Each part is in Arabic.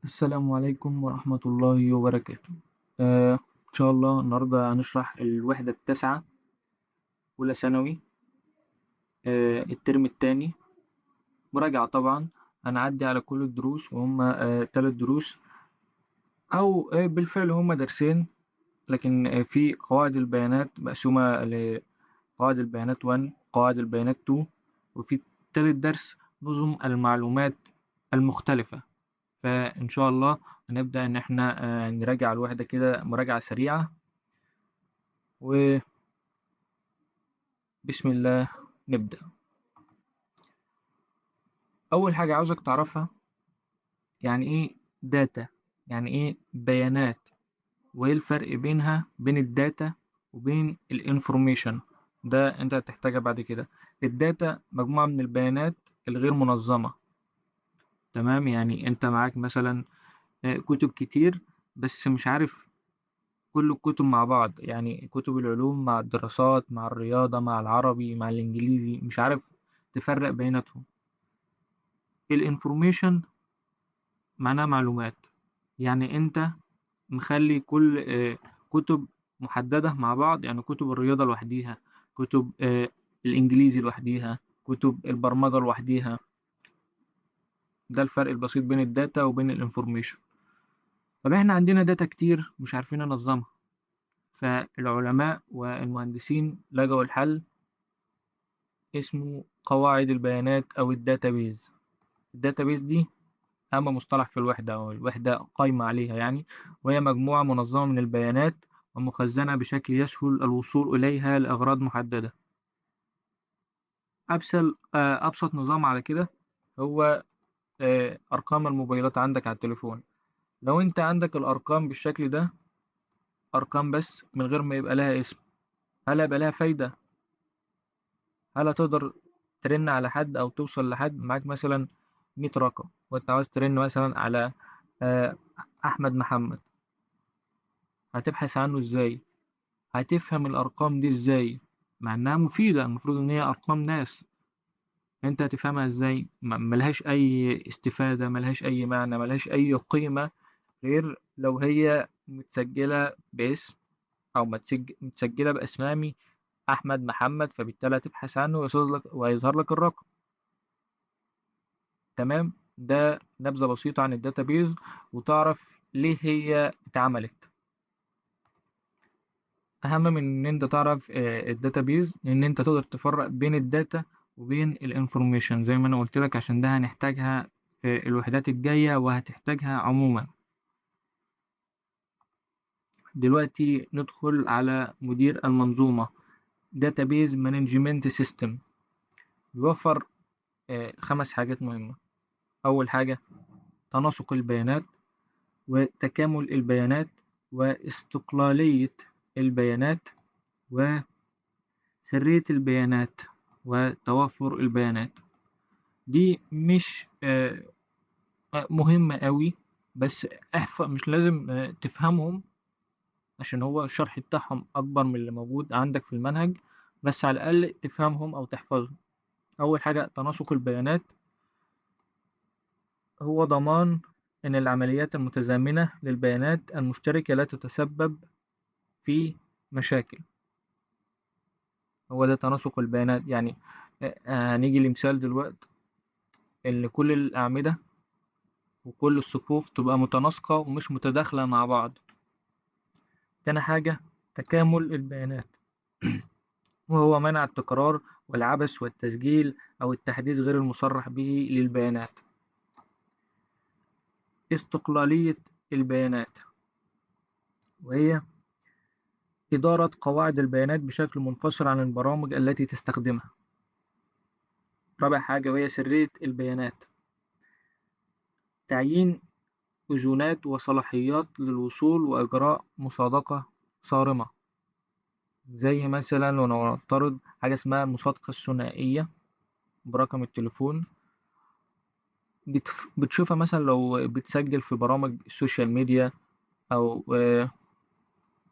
السلام عليكم ورحمة الله وبركاته. إن شاء الله النهاردة هنشرح الوحدة التاسعة، أولى ثانوي، الترم التاني. مراجعة طبعا. هنعدي على كل الدروس، وهم 3 دروس، أو بالفعل هم درسين. لكن في قواعد البيانات مقسومة لقواعد البيانات 1، قواعد البيانات 2، وفي تالت درس نظم المعلومات المختلفة. فإن شاء الله هنبدأ إن إحنا نراجع الوحدة كده مراجعة سريعة، وبسم الله نبدأ. أول حاجة عاوزك تعرفها يعني إيه داتا، يعني إيه بيانات، وإيه الفرق بينها بين الداتا وبين الانفورميشن. ده أنت هتحتاجها بعد كده. الداتا مجموعة من البيانات الغير منظمة. تمام، يعني أنت معاك مثلا كتب كتير، بس مش عارف كل الكتب مع بعض، يعني كتب العلوم مع الدراسات مع الرياضة مع العربي مع الإنجليزي، مش عارف تفرق بيناتهم. الانفورميشن معناها معلومات، يعني انت مخلي كل كتب محددة مع بعض، يعني كتب الرياضة لوحديها، كتب الإنجليزي لوحديها، كتب البرمجة لوحديها. ده الفرق البسيط بين الداتا وبين الانفورميشن. طب احنا عندنا داتا كتير مش عارفين ننظمها، فالعلماء والمهندسين لجوا الحل اسمه قواعد البيانات أو الداتابيز. الداتابيز دي أهم مصطلح في الوحدة، أو الوحدة قايمة عليها يعني. وهي مجموعة منظمة من البيانات ومخزنة بشكل يسهل الوصول إليها لأغراض محددة. أبسط نظام على كده هو أرقام الموبايلات عندك على التليفون. لو أنت عندك الأرقام بالشكل ده، أرقام بس من غير ما يبقى لها اسم، هل هيبقى لها فايدة؟ هل هتقدر ترن على حد أو توصل لحد؟ معاك مثلا 100 رقم وأنت عاوز ترن مثلا على آه، أحمد محمد، هتبحث عنه إزاي؟ هتفهم الأرقام دي إزاي؟ مع إنها مفيدة، المفروض إن هي أرقام ناس، أنت هتفهمها إزاي؟ ملهاش أي استفادة، ملهاش أي معنى، ملهاش أي قيمة، غير لو هي متسجلة باسم، أو متسجلة بأسمامي أحمد محمد، فبالتالي هتبحث عنه ويظهر لك الرقم. تمام، ده نبذة بسيطة عن الداتابيز، وتعرف ليه هي اتعملت. أهم من إن أنت تعرف الداتابيز إن أنت تقدر تفرق بين الداتا وبين الانفورميشن، زي ما أنا قلت لك، عشان ده هنحتاجها في الوحدات الجاية وهتحتاجها عموما. دلوقتي ندخل على مدير المنظومة. داتابيز مانجمنت سيستم بيوفر 5 حاجات مهمة. أول حاجة تناسق البيانات، وتكامل البيانات، واستقلالية البيانات، وسرية البيانات، وتوافر البيانات. دي مش مهمة قوي، بس مش لازم تفهمهم، عشان هو الشرح بتاعهم أكبر من اللي موجود عندك في المنهج، بس على الأقل تفهمهم أو تحفظهم. أول حاجة تناسق البيانات، هو ضمان إن العمليات المتزامنة للبيانات المشتركة لا تتسبب في مشاكل. هو ده تناسق البيانات، يعني هنيجي لمثال دلوقتي، إن كل الأعمدة وكل الصفوف تبقى متناسقة ومش متداخلة مع بعض. تاني حاجة تكامل البيانات، وهو منع التكرار والعبث والتسجيل أو التحديث غير المصرح به للبيانات. استقلالية البيانات، وهي إدارة قواعد البيانات بشكل منفصل عن البرامج التي تستخدمها. رابع حاجة وهي سرية البيانات، تعيين أذونات وصلاحيات للوصول وإجراء مصادقة صارمة، زي مثلا لو نفترض حاجة اسمها المصادقة الثنائية برقم التليفون. بتشوفها مثلا لو بتسجل في برامج السوشيال ميديا، أو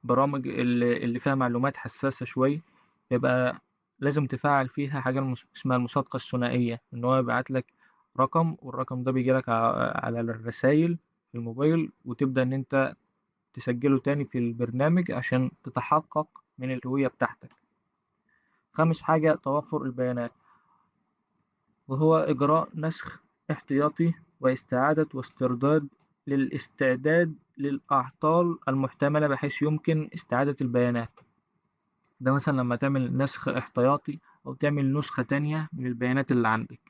برامج اللي فيها معلومات حساسة شوي، يبقى لازم تفعل فيها حاجة اسمها المصادقة الثنائية، إن هو يبعت لك رقم، والرقم ده بيجيلك على الرسايل، في الموبايل وتبدأ إن أنت تسجله تاني في البرنامج عشان تتحقق من الهوية بتاعتك. خامس حاجة توفر البيانات، وهو إجراء نسخ احتياطي واستعادة واسترداد للاستعداد للأعطال المحتملة بحيث يمكن استعادة البيانات. ده مثلا لما تعمل نسخ احتياطي أو تعمل نسخة تانية من البيانات اللي عندك.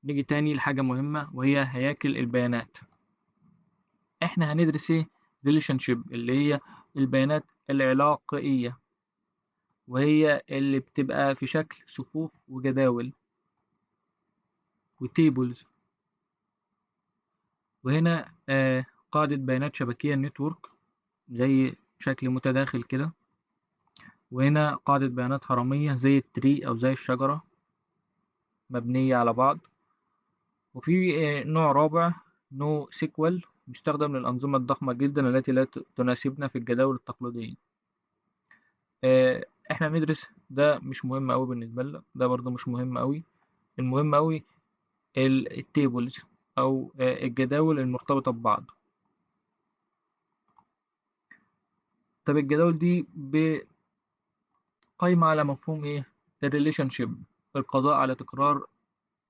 نيجي تاني لحاجة مهمة وهي هياكل البيانات. احنا هندرس ايه؟ relationship، اللي هي البيانات العلاقائية، وهي اللي بتبقى في شكل صفوف وجداول وتيبلز. وهنا قاعدة بيانات شبكية نتورك زي شكل متداخل كده. وهنا قاعدة بيانات هرمية زي التري أو زي الشجرة مبنية على بعض. وفي نوع رابع نو سيكوال بيستخدم للأنظمة الضخمة جدا التي لا تناسبنا في الجداول التقليدية. احنا بندرس ده مش مهم أوي بالنسبة لنا، ده برضه مش مهم أوي. المهم أوي التيبلز أو الجداول المرتبطة ببعض. طب الجداول دي قايمة على مفهوم ايه؟ الريليشن شيب، القضاء على تكرار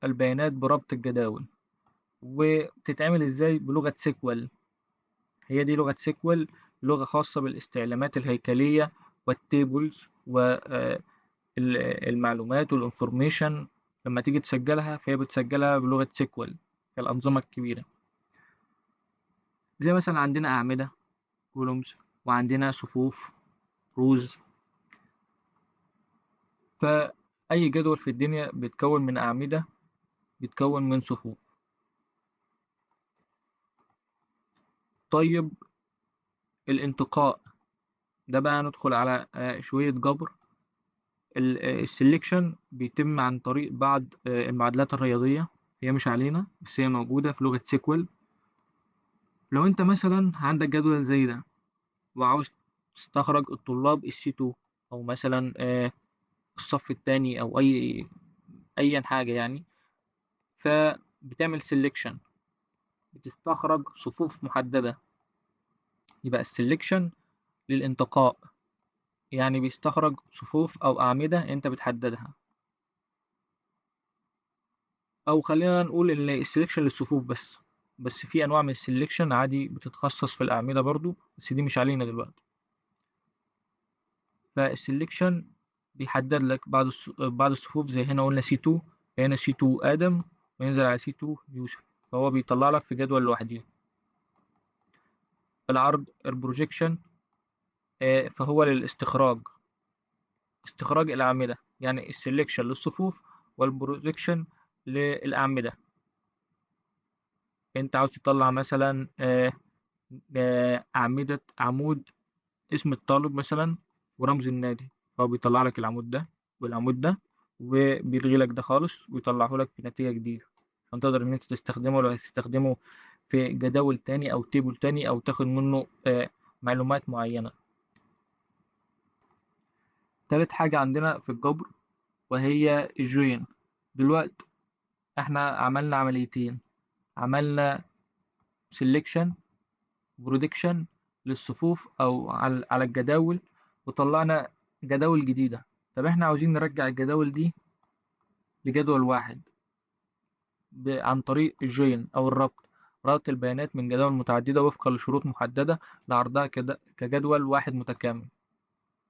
البيانات بربط الجداول. وبتتعمل ازاي؟ بلغة سيكوال. هي دي لغة سيكوال، لغة خاصة بالاستعلامات الهيكلية والتيبلز والمعلومات والانفورميشن. لما تيجي تسجلها فهي بتسجلها بلغة سيكوال الأنظمة الكبيرة. زي مثلا عندنا أعمدة كولومز، وعندنا صفوف روز. فأي جدول في الدنيا بيتكون من أعمدة، بيتكون من صفوف. طيب الانتقاء ده بقى ندخل على شوية جبر. السلكشن بيتم عن طريق بعض المعادلات الرياضية، هي مش علينا بس هي موجودة في لغة سيكوال. لو انت مثلا عندك جدول زي ده وعاوز تستخرج الطلاب السي 2، او مثلا الصف التاني، او ايا حاجة يعني، فبتعمل سلكشن، بتستخرج صفوف محددة. يبقى السلكشن للانتقاء، يعني بيستخرج صفوف أو أعمدة أنت بتحددها. أو خلينا نقول إن السلكشن للصفوف بس في أنواع من السلكشن عادي بتتخصص في الأعمدة برضو، بس دي مش علينا دلوقتي. فالسلكشن بيحدد لك بعض الصفوف، زي هنا قلنا سي 2، هنا سي 2 آدم وينزل على سي 2 يوسف، فهو بيطلع لك في جدول لوحده. العرض البروجيكشن فهو للاستخراج، استخراج الأعمدة، يعني السلكشن للصفوف والبروجيكشن للأعمدة. انت عاوز تطلع مثلا أعمدة عمود اسم الطالب مثلا ورمز النادي، فهو بيطلع لك العمود ده والعمود ده، وبيلغي لك ده خالص ويطلعه لك في نتيجة جديدة، عشان تقدر ان انت تستخدمه لو هتستخدمه في جداول تاني او تيبل تاني او تاخد منه معلومات معينة. تالت حاجة عندنا في الجبر وهي الجوين. دلوقتي احنا عملنا عمليتين، عملنا سيلكشن برودكشن للصفوف او على الجداول، وطلعنا جداول جديدة. طب احنا عاوزين نرجع الجداول دي لجدول واحد عن طريق الجوين او الربط، ربط البيانات من جداول متعددة وفقا لشروط محددة لعرضها كجدول واحد متكامل.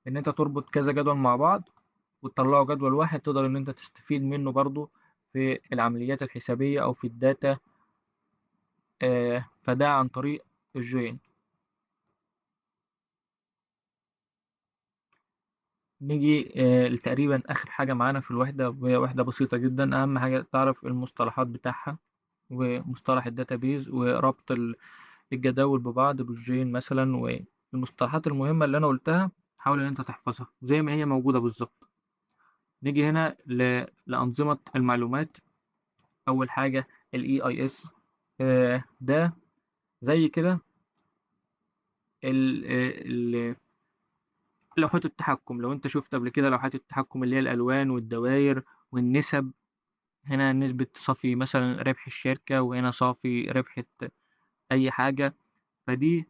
ان انت تربط كذا جدول مع بعض وتطلعوا جدول واحد تقدر ان انت تستفيد منه برضو في العمليات الحسابية او في الداتا. فده عن طريق الجوين. نيجي لتقريبا آخر حاجة معانا في الوحدة، وهي وحدة بسيطة جدا. أهم حاجة تعرف المصطلحات بتاعها، ومصطلح الداتابيز، وربط الجداول ببعض بالجين مثلا. والمصطلحات المهمة اللي أنا قلتها حاول إن أنت تحفظها زي ما هي موجودة بالظبط. نيجي هنا لأنظمة المعلومات. أول حاجة ال EIS. ده زي كده لوحات التحكم. لو أنت شفت قبل كده لوحات التحكم اللي هي الألوان والدوائر والنسب، هنا نسبة صافي مثلا ربح الشركة، وهنا صافي ربح أي حاجة. فدي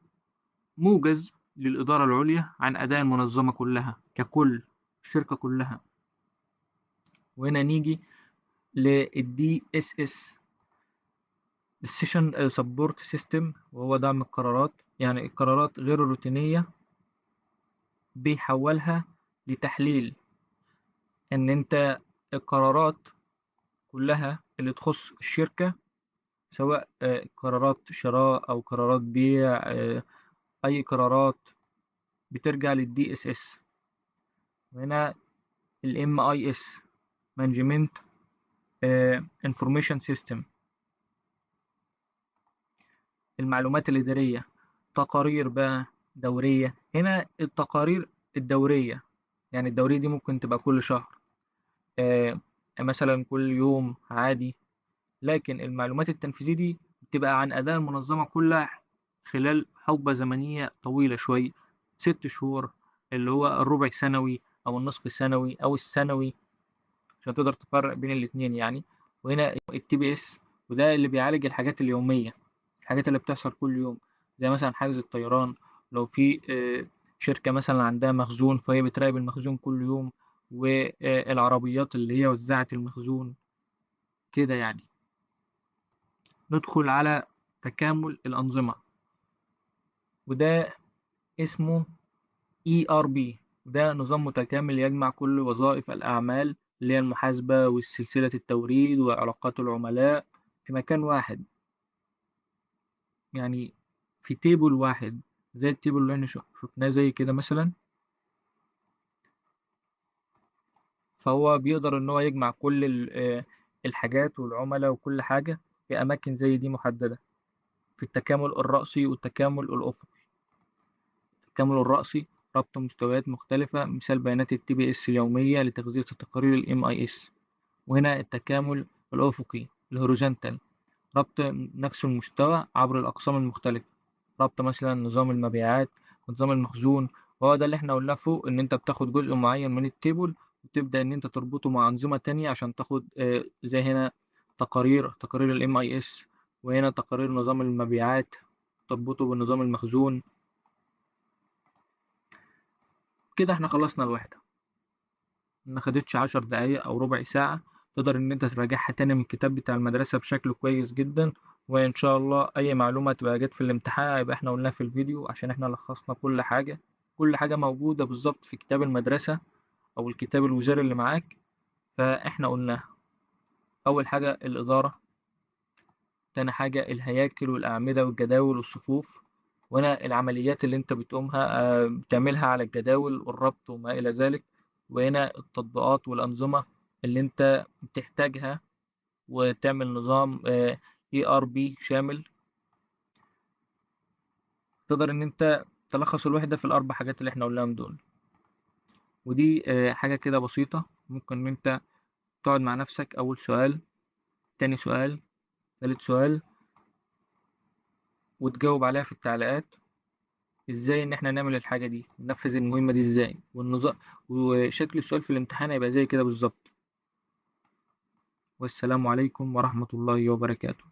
موجز للإدارة العليا عن أداء المنظمة كلها ككل، الشركة كلها. وهنا نيجي للدي اس اس، السيشن سبورت سيستم، وهو دعم القرارات. يعني القرارات غير الروتينية بيحولها لتحليل، ان انت القرارات كلها اللي تخص الشركة، سواء قرارات شراء او قرارات بيع، اي قرارات بترجع للدي اس اس. وهنا الام اي اس، مانجمنت انفورميشن سيستم، المعلومات الإدارية. تقارير بقى دورية، هنا التقارير الدورية، يعني الدورية دي ممكن تبقى كل شهر، آه مثلا كل يوم عادي. لكن المعلومات التنفيذية دي بتبقى عن أداء المنظمة كلها خلال حقبة زمنية طويلة شوية، 6 شهور، اللي هو الربع سنوي أو النصف السنوي أو السنوي، عشان تقدر تفرق بين الاتنين يعني. وهنا التي بي اس، وده اللي بيعالج الحاجات اليومية، الحاجات اللي بتحصل كل يوم، زي مثلا حجز الطيران. لو في شركة مثلا عندها مخزون، فهي بتراقب المخزون كل يوم، والعربيات اللي هي وزعت المخزون كده يعني. ندخل على تكامل الأنظمة، وده اسمه ERP. ده نظام متكامل يجمع كل وظائف الأعمال، اللي هي المحاسبة وسلسلة التوريد وعلاقات العملاء في مكان واحد، يعني في تيبل واحد، زي التيبل اللي احنا شفناه زي كده مثلا. فهو بيقدر إن هو يجمع كل الحاجات والعملاء وكل حاجة في أماكن زي دي محددة، في التكامل الرأسي والتكامل الأفقي. التكامل الرأسي ربط مستويات مختلفة، مثال بيانات التي بي اس اليومية لتغذية التقارير الام اي اس. وهنا التكامل الأفقي الهوريزونتال، ربط نفس المستوى عبر الأقسام المختلفة، ربط مثلا نظام المبيعات ونظام المخزون. وهو ده اللي احنا قلنا فوق، ان انت بتاخد جزء معين من التيبل وتبدأ ان انت تربطه مع أنظمة تانية عشان تاخد زي هنا تقارير الام اي اس، وهنا تقارير نظام المبيعات تربطه بنظام المخزون. كده احنا خلصنا الوحدة، ما خدتش 10 دقايق أو ربع ساعة. تقدر إن أنت تراجعها تاني من الكتاب بتاع المدرسة بشكل كويس جدا. وإن شاء الله أي معلومة تبقى جت في الامتحان يبقى إحنا قلناها في الفيديو، عشان إحنا لخصنا كل حاجة. كل حاجة موجودة بالظبط في كتاب المدرسة أو الكتاب الوزاري اللي معاك، فإحنا قلناها. أول حاجة الإدارة، تاني حاجة الهياكل والأعمدة والجداول والصفوف، وهنا العمليات اللي انت بتقومها بتعملها على الجداول والربط وما إلى ذلك. وهنا التطبيقات والأنظمة اللي انت بتحتاجها، وتعمل نظام ERP شامل. تقدر ان انت تلخص الوحدة في الأربع حاجات اللي احنا قلناهم دول. ودي حاجة كده بسيطة، ممكن ان انت تقعد مع نفسك، أول سؤال، تاني سؤال، تالت سؤال، وتجاوب عليها في التعليقات. ازاي ان احنا نعمل الحاجة دي، ننفذ المهمة دي ازاي، والنظام وشكل السؤال في الامتحان هيبقى زي كده بالظبط. والسلام عليكم ورحمة الله وبركاته.